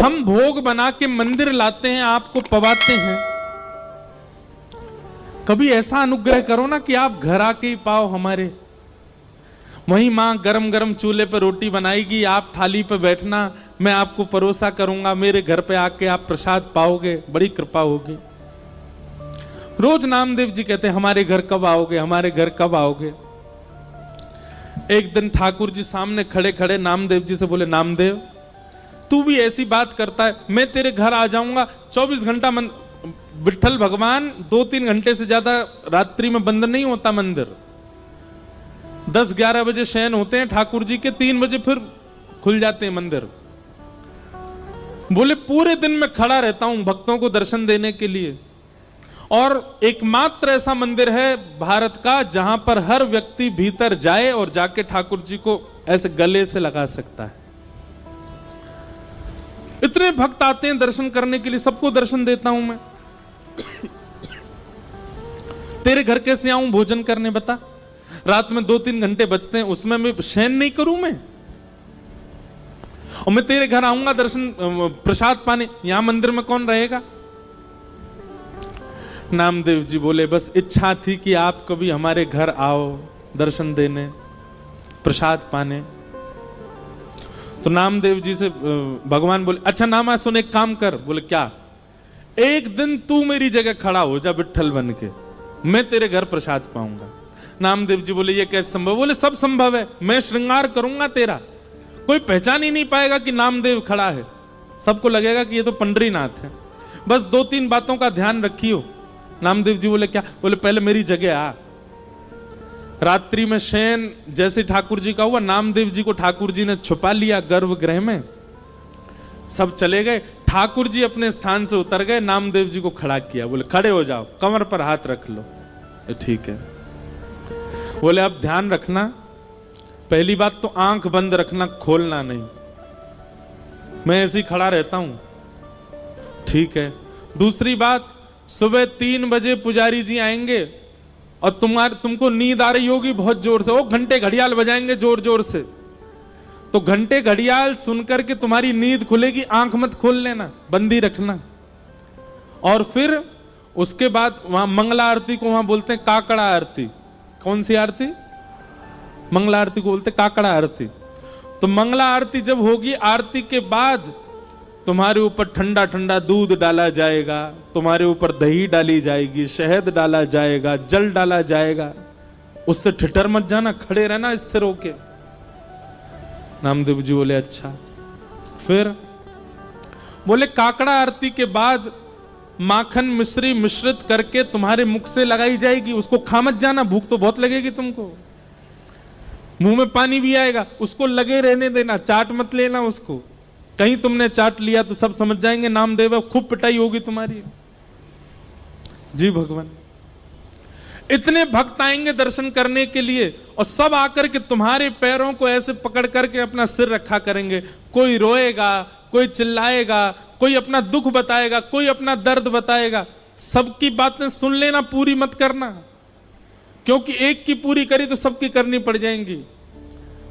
हम भोग बना के मंदिर लाते हैं, आपको पवाते हैं। कभी ऐसा अनुग्रह करो ना कि आप घर आके ही पाओ हमारे। वहीं मां गरम गरम चूल्हे पर रोटी बनाएगी, आप थाली पर बैठना, मैं आपको परोसा करूंगा, मेरे घर पे आके आप प्रसाद पाओगे, बड़ी कृपा होगी। रोज नामदेव जी कहते हैं हमारे घर कब आओगे, हमारे घर कब आओगे। एक दिन ठाकुर जी सामने खड़े खड़े नामदेव जी से बोले, नामदेव तू भी ऐसी बात करता है, मैं तेरे घर आ जाऊंगा। 24 घंटा विठ्ठल भगवान 2-3 घंटे से ज्यादा रात्रि में बंद नहीं होता मंदिर। 10-11 बजे शयन होते हैं ठाकुर जी के, 3 बजे फिर खुल जाते हैं मंदिर। बोले पूरे दिन में खड़ा रहता हूं भक्तों को दर्शन देने के लिए, और एकमात्र ऐसा मंदिर है भारत का जहां पर हर व्यक्ति भीतर जाए और जाके ठाकुर जी को ऐसे गले से लगा सकता है। इतने भक्त आते हैं दर्शन करने के लिए, सबको दर्शन देता हूं मैं। तेरे घर कैसे आऊं भोजन करने बता। रात में 2-3 घंटे बचते हैं, उसमें मैं शयन नहीं करूं मैं, और मैं तेरे घर आऊंगा दर्शन प्रसाद पाने, यहां मंदिर में कौन रहेगा। नामदेव जी बोले बस इच्छा थी कि आप कभी हमारे घर आओ दर्शन देने, प्रसाद पाने। तो नामदेव जी से भगवान बोले, अच्छा नामा सुन, एक काम कर। बोले क्या। एक दिन तू मेरी जगह खड़ा हो जा विठ्ठल बन के, मैं तेरे घर प्रसाद पाऊंगा। नामदेव जी बोले ये कैसे संभव। बोले सब संभव है, मैं श्रृंगार करूंगा तेरा, कोई पहचान ही नहीं पाएगा कि नामदेव खड़ा है, सबको लगेगा कि ये तो पंडरीनाथ है। बस 2-3 बातों का ध्यान रखियो। नामदेव जी बोले क्या। बोले पहले मेरी जगह आ। रात्रि में शयन जैसे ठाकुर जी का हुआ, नामदेव जी को ठाकुर जी ने छुपा लिया गर्भगृह में, सब चले गए। ठाकुर जी अपने स्थान से उतर गए, नामदेव जी को खड़ा किया। बोले खड़े हो जाओ, कमर पर हाथ रख लो। ठीक है। बोले अब ध्यान रखना, पहली बात तो आंख बंद रखना, खोलना नहीं, मैं ऐसे ही खड़ा रहता हूं। ठीक है। दूसरी बात, सुबह 3 बजे पुजारी जी आएंगे और तुमको नींद आ रही होगी बहुत जोर से, वो घंटे घड़ियाल बजाएंगे जोर जोर से, तो घंटे घड़ियाल सुनकर के तुम्हारी नींद खुलेगी, आंख मत खोल लेना, बंदी रखना। और फिर उसके बाद वहां मंगला आरती को वहां बोलते हैं काकड़ा आरती। कौन सी आरती। मंगला आरती को बोलते काकड़ा आरती। तो मंगला आरती जब होगी, आरती के बाद तुम्हारे ऊपर ठंडा ठंडा दूध डाला जाएगा, तुम्हारे ऊपर दही डाली जाएगी, शहद डाला जाएगा, जल डाला जाएगा। उससे ठिठर मत जाना, खड़े रहना स्थिर होके। नामदेव जी बोले अच्छा। फिर बोले काकड़ा आरती के बाद माखन मिश्री मिश्रित करके तुम्हारे मुख से लगाई जाएगी, उसको खा मत जाना, भूख तो बहुत लगेगी तुमको, मुंह में पानी भी आएगा, उसको लगे रहने देना, चाट मत लेना उसको। कहीं तुमने चाट लिया तो सब समझ जाएंगे नामदेव, खूब पिटाई होगी तुम्हारी। जी भगवान। इतने भक्त आएंगे दर्शन करने के लिए, और सब आकर के तुम्हारे पैरों को ऐसे पकड़ करके अपना सिर रखा करेंगे। कोई रोएगा, कोई चिल्लाएगा, कोई अपना दुख बताएगा, कोई अपना दर्द बताएगा। सबकी बातें सुन लेना, पूरी मत करना, क्योंकि एक की पूरी करी तो सबकी करनी पड़ जाएंगी।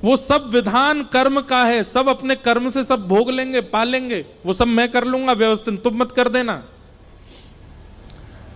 वो सब विधान कर्म का है, सब अपने कर्म से सब भोग लेंगे, पालेंगे, वो सब मैं कर लूंगा व्यवस्थित, तुम मत कर देना।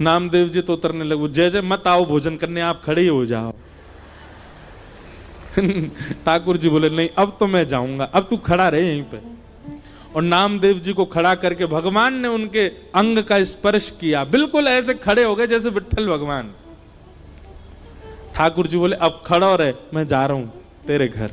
नामदेव जी तो उतरने लगे। जय जय मत आओ भोजन करने, आप खड़े ही हो जाओ। ठाकुर जी बोले नहीं अब तो मैं जाऊंगा, अब तू खड़ा रहे यहीं पे। और नामदेव जी को खड़ा करके भगवान ने उनके अंग का स्पर्श किया, बिल्कुल ऐसे खड़े हो गए जैसे विठ्ठल भगवान। ठाकुर जी बोले अब खड़ा रहे, मैं जा रहा हूं तेरे घर।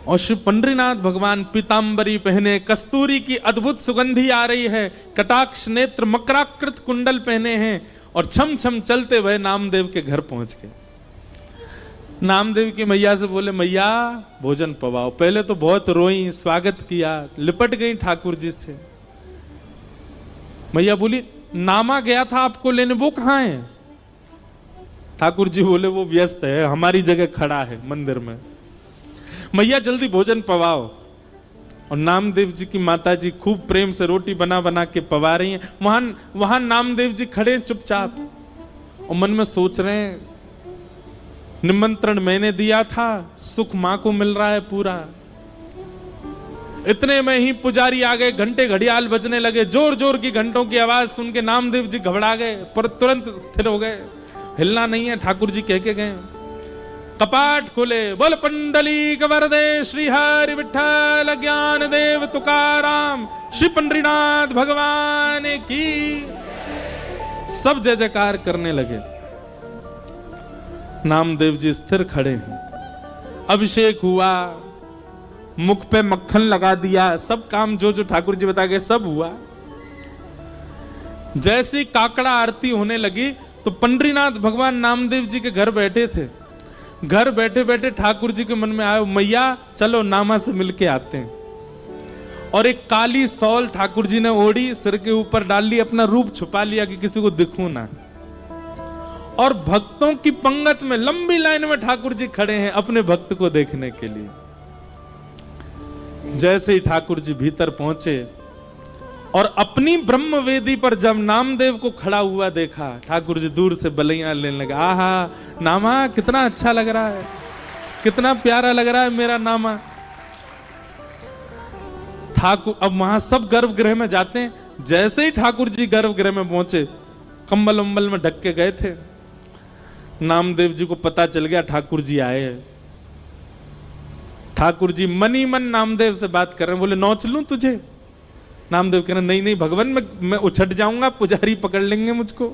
और श्री पंडरीनाथ भगवान पीतांबरी पहने, कस्तूरी की अद्भुत सुगंधी आ रही है, कटाक्ष नेत्र मकराकृत कुंडल पहने हैं, और छम छम चलते हुए नामदेव के घर पहुंच गए। नामदेव की मैया से बोले मैया भोजन पवाओ। पहले तो बहुत रोई, स्वागत किया, लिपट गई ठाकुर जी से। मैया बोली नामा गया था आपको लेने, वो कहां है। ठाकुर जी बोले वो व्यस्त है, हमारी जगह खड़ा है मंदिर में। मैया जल्दी भोजन पवाओ। और नामदेव जी की माता जी खूब प्रेम से रोटी बना बना के पवा रही हैं। वहां नामदेव जी खड़े चुपचाप और मन में सोच रहे हैं निमंत्रण मैंने दिया था, सुख मां को मिल रहा है पूरा, इतने में ही पुजारी आ गए, घंटे घड़ियाल बजने लगे, जोर जोर की घंटों की आवाज सुन के नामदेव जी घबरा गए, पर तुरंत स्थिर हो गए, हिलना नहीं है। ठाकुर जी कह के गए, कपाट खोले, बोल पंडली वरदे श्री हरि विठ्ठल ज्ञान देव तुकाराम श्री पंडरीनाथ भगवान की। सब जय जयकार करने लगे। नामदेव जी स्थिर खड़े हैं, अभिषेक हुआ, मुख पे मक्खन लगा दिया, सब काम जो जो ठाकुर जी बता गए सब हुआ। जैसी काकड़ा आरती होने लगी तो पंडरीनाथ भगवान नामदेव जी के घर बैठे थे। घर बैठे बैठे ठाकुर जी के मन में आया, मैया चलो नामा से मिलके आते हैं। और एक काली सौल ठाकुर जी ने ओढ़ी, सिर के ऊपर डाल ली, अपना रूप छुपा लिया कि किसी को दिखूं ना। और भक्तों की पंगत में लंबी लाइन में ठाकुर जी खड़े हैं अपने भक्त को देखने के लिए। जैसे ही ठाकुर जी भीतर पहुंचे और अपनी ब्रह्म वेदी पर जब नामदेव को खड़ा हुआ देखा, ठाकुर जी दूर से बलैया लेने लगा, आहा नामा कितना अच्छा लग रहा है, कितना प्यारा लग रहा है मेरा नामा। ठाकुर अब वहां सब गर्भगृह में जाते हैं। जैसे ही ठाकुर जी गर्भगृह में पहुंचे, कंबल उम्बल में ढक के गए थे। नामदेव जी को पता चल गया ठाकुर जी आए हैं। ठाकुर जी मन ही मन नामदेव से बात कर रहे हैं, बोले नोच लूं तुझे? नामदेव कह रहे नहीं नहीं भगवान, मैं उछट जाऊंगा, पुजारी पकड़ लेंगे मुझको।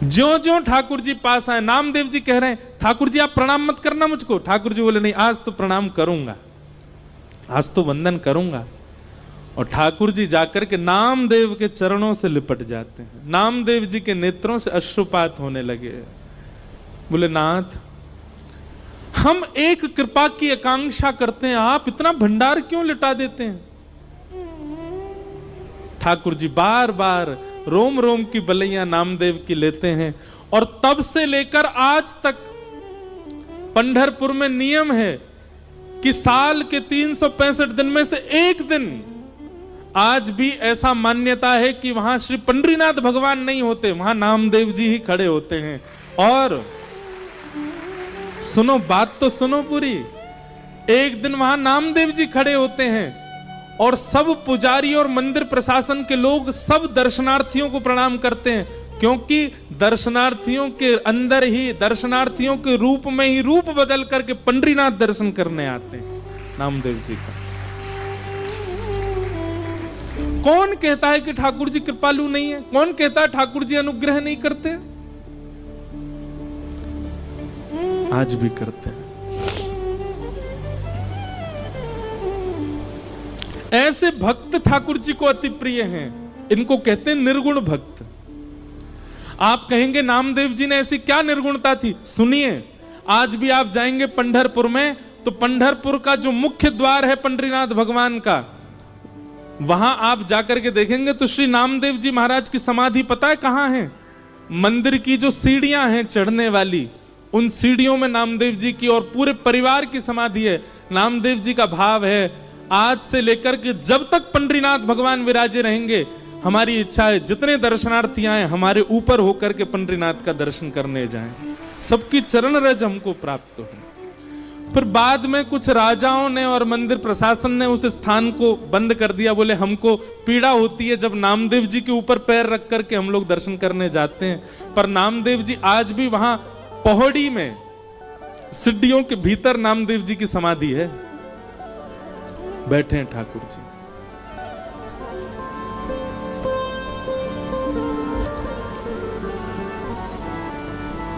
ज्यों ज्यों ठाकुर जी पास आए, नामदेव जी कह रहे हैं ठाकुर जी आप प्रणाम मत करना मुझको। ठाकुर जी बोले नहीं, आज तो प्रणाम करूंगा, आज तो वंदन करूंगा। और ठाकुर जी जाकर के नामदेव के चरणों से लिपट जाते हैं। नामदेव जी के नेत्रों से अश्रुपात होने लगे। बोले नाथ, हम एक कृपा की आकांक्षा करते हैं, आप इतना भंडार क्यों लुटा देते हैं? ठाकुर जी बार बार रोम रोम की बलैया नामदेव की लेते हैं। और तब से लेकर आज तक पंढरपुर में नियम है कि साल के 365 दिन में से एक दिन आज भी ऐसा मान्यता है कि वहां श्री पंडरीनाथ भगवान नहीं होते, वहां नामदेव जी ही खड़े होते हैं। और सुनो बात तो सुनो पूरी, एक दिन वहां नामदेव जी खड़े होते हैं और सब पुजारी और मंदिर प्रशासन के लोग सब दर्शनार्थियों को प्रणाम करते हैं, क्योंकि दर्शनार्थियों के अंदर ही, दर्शनार्थियों के रूप में ही रूप बदल करके पंडरीनाथ दर्शन करने आते हैं नामदेव जी का। कौन कहता है कि ठाकुर जी कृपालु नहीं है? कौन कहता है ठाकुर जी अनुग्रह नहीं करते? आज भी करते हैं। ऐसे भक्त ठाकुर जी को अति प्रिय हैं, इनको कहते हैं निर्गुण भक्त। आप कहेंगे नामदेव जी ने ऐसी क्या निर्गुणता थी? सुनिए, आज भी आप जाएंगे पंढरपुर में तो पंढरपुर का जो मुख्य द्वार है पंडरीनाथ भगवान का, वहां आप जाकर के देखेंगे तो श्री नामदेव जी महाराज की समाधि पता है कहां है? मंदिर की जो सीढ़ियां हैं चढ़ने वाली, उन सीढ़ियों में नामदेव जी की और पूरे परिवार की समाधि है। नामदेव जी का भाव है, आज से लेकर के जब तक पंडरीनाथ भगवान विराजे रहेंगे, हमारी इच्छा है जितने दर्शनार्थी आए हमारे ऊपर होकर के पंडरीनाथ का दर्शन करने जाएं, सबकी चरण रज हमको प्राप्त हो। फिर बाद में कुछ राजाओं ने और मंदिर प्रशासन ने उस स्थान को बंद कर दिया। बोले हमको पीड़ा होती है जब नामदेव जी के ऊपर पैर रख करके हम लोग दर्शन करने जाते हैं। पर नामदेव जी आज भी वहां पौड़ी में सिड्डियों के भीतर नामदेव जी की समाधि है, बैठे हैं ठाकुर जी।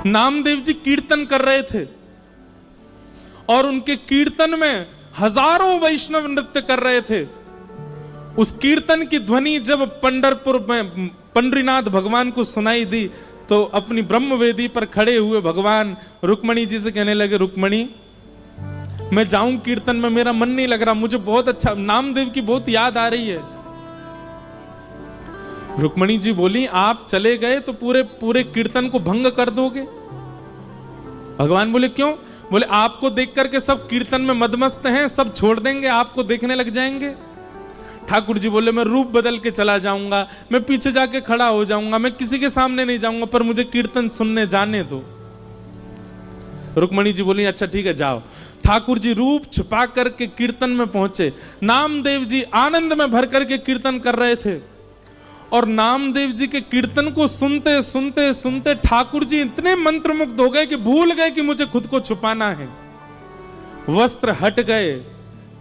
नामदेव जी कीर्तन कर रहे थे और उनके कीर्तन में हजारों वैष्णव नृत्य कर रहे थे। उस कीर्तन की ध्वनि जब पंढरपुर में पंडरीनाथ भगवान को सुनाई दी तो अपनी ब्रह्म वेदी पर खड़े हुए भगवान रुक्मणी जी से कहने लगे, रुक्मणी मैं जाऊं कीर्तन में, मेरा मन नहीं लग रहा, मुझे बहुत अच्छा नामदेव की बहुत याद आ रही है। रुक्मणी जी बोली, आप चले गए तो पूरे पूरे कीर्तन को भंग कर दोगे। भगवान बोले क्यों? बोले आपको देख करके सब कीर्तन में मदमस्त हैं, सब छोड़ देंगे, आपको देखने लग जाएंगे। ठाकुर जी बोले मैं रूप बदल के चला जाऊंगा, मैं पीछे जाके खड़ा हो जाऊंगा, मैं किसी के सामने नहीं जाऊंगा, पर मुझे कीर्तन सुनने जाने दो। रुक्मणी जी बोली अच्छा ठीक है जाओ। ठाकुर जी रूप छिपा करके कीर्तन में पहुंचे। नामदेव जी आनंद में भर करके कीर्तन कर रहे थे और नामदेव जी के कीर्तन को सुनते सुनते सुनते ठाकुर जी इतने मंत्रमुग्ध हो गए कि भूल गए कि मुझे खुद को छुपाना है। वस्त्र हट गए,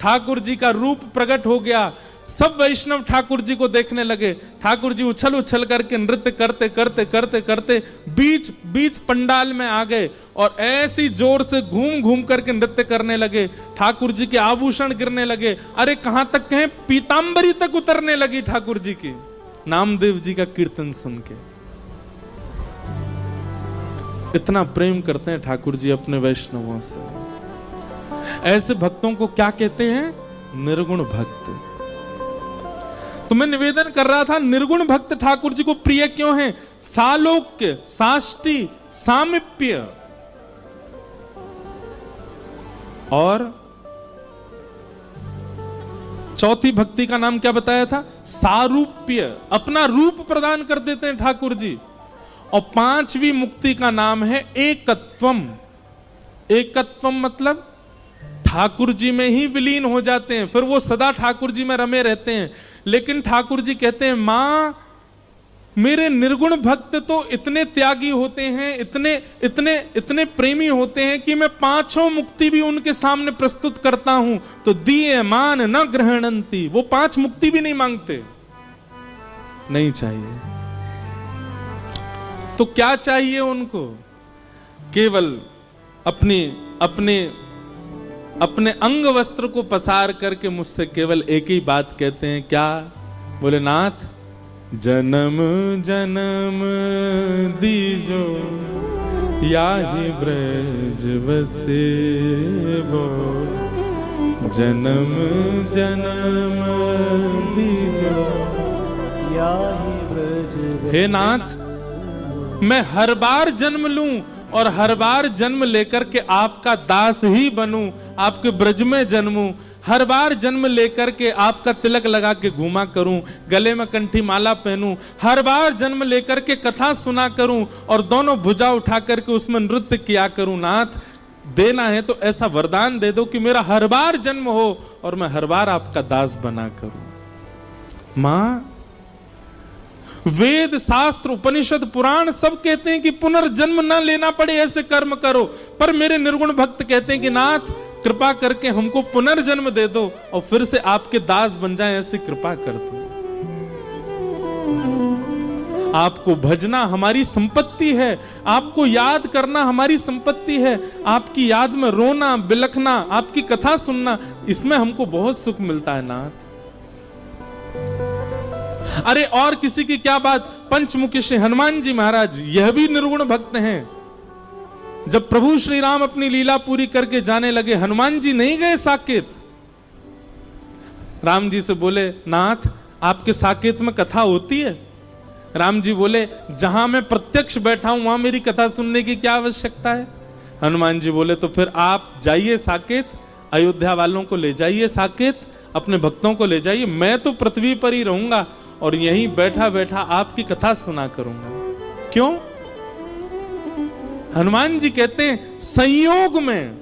ठाकुर जी का रूप प्रकट हो गया। सब वैष्णव ठाकुर जी को देखने लगे। ठाकुर जी उछल उछल करके नृत्य करते करते करते करते बीच बीच पंडाल में आ गए और ऐसी जोर से घूम घूम करके नृत्य करने लगे। ठाकुर जी के आभूषण गिरने लगे। अरे कहां तक कहें, पीतांबरी तक उतरने लगी ठाकुर जी की, नामदेव जी का कीर्तन सुन के। इतना प्रेम करते हैं ठाकुर जी अपने वैष्णवों से। ऐसे भक्तों को क्या कहते हैं? निर्गुण भक्त। तो मैं निवेदन कर रहा था, निर्गुण भक्त ठाकुर जी को प्रिय क्यों हैं? सालोक्य, साष्टी, सामिप्य और चौथी भक्ति का नाम क्या बताया था? सारूप्य। अपना रूप प्रदान कर देते हैं ठाकुर जी। और पांचवी मुक्ति का नाम है एकत्वम। एकत्वम मतलब ठाकुर जी में ही विलीन हो जाते हैं, फिर वो सदा ठाकुर जी में रमे रहते हैं। लेकिन ठाकुर जी कहते हैं, मां मेरे निर्गुण भक्त तो इतने त्यागी होते हैं, इतने इतने इतने प्रेमी होते हैं कि मैं पांचों मुक्ति भी उनके सामने प्रस्तुत करता हूं तो दिए मान न ग्रहणंती। वो पांच मुक्ति भी नहीं मांगते, नहीं चाहिए। तो क्या चाहिए उनको? केवल अपने अपने अपने अंग वस्त्र को पसार करके मुझसे केवल एक ही बात कहते हैं, क्या? बोले, नाथ जन्म जन्म दीजो याहि ब्रज बसे वो, जन्म जन्म दीजो याहि ब्रज। हे नाथ, मैं हर बार जन्म लूं और हर बार जन्म लेकर के आपका दास ही बनूं, आपके ब्रज में जन्मूं। हर बार जन्म लेकर के आपका तिलक लगा के घूमा करूं, गले में कंठी माला पहनूं। हर बार जन्म लेकर के कथा सुना करूं और दोनों भुजा उठा करके उसमें नृत्य किया करूं। नाथ, देना है तो ऐसा वरदान दे दो कि मेरा हर बार जन्म हो और मैं हर बार आपका दास बना करूं। मां, वेद शास्त्र उपनिषद पुराण सब कहते हैं कि पुनर्जन्म न लेना पड़े, ऐसे कर्म करो। पर मेरे निर्गुण भक्त कहते हैं कि नाथ, कृपा करके हमको पुनर्जन्म दे दो और फिर से आपके दास बन जाएं, ऐसी कृपा कर दो। आपको भजना हमारी संपत्ति है, आपको याद करना हमारी संपत्ति है। आपकी याद में रोना, बिलखना, आपकी कथा सुनना, इसमें हमको बहुत सुख मिलता है नाथ। अरे और किसी की क्या बात, पंचमुखी श्री हनुमान जी महाराज, यह भी निर्गुण भक्त हैं। जब प्रभु श्री राम अपनी लीला पूरी करके जाने लगे, हनुमान जी नहीं गए साकेत। राम जी से बोले, नाथ आपके साकेत में कथा होती है? राम जी बोले, जहां मैं प्रत्यक्ष बैठा हूं वहां मेरी कथा सुनने की क्या आवश्यकता है? हनुमान जी बोले, तो फिर आप जाइए साकेत, अयोध्या वालों को ले जाइए साकेत, अपने भक्तों को ले जाइए। मैं तो पृथ्वी पर ही रहूंगा और यहीं बैठा बैठा आपकी कथा सुना करूंगा। क्यों? हनुमान जी कहते हैं, संयोग में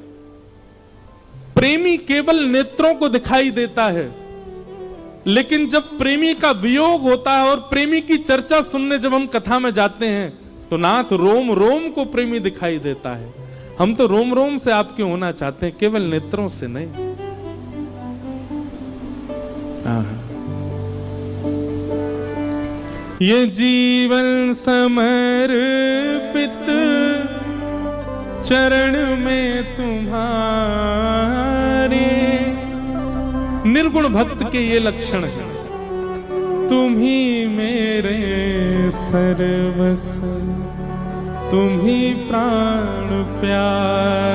प्रेमी केवल नेत्रों को दिखाई देता है, लेकिन जब प्रेमी का वियोग होता है और प्रेमी की चर्चा सुनने जब हम कथा में जाते हैं तो नाथ रोम रोम को प्रेमी दिखाई देता है। हम तो रोम रोम से आपके होना चाहते हैं, केवल नेत्रों से नहीं। ये जीवन समर्पित चरण में तुम्हारे। निर्गुण भक्त के ये लक्षण है। तुम ही मेरे सर्वस्व, तुम ही प्राण प्यारे।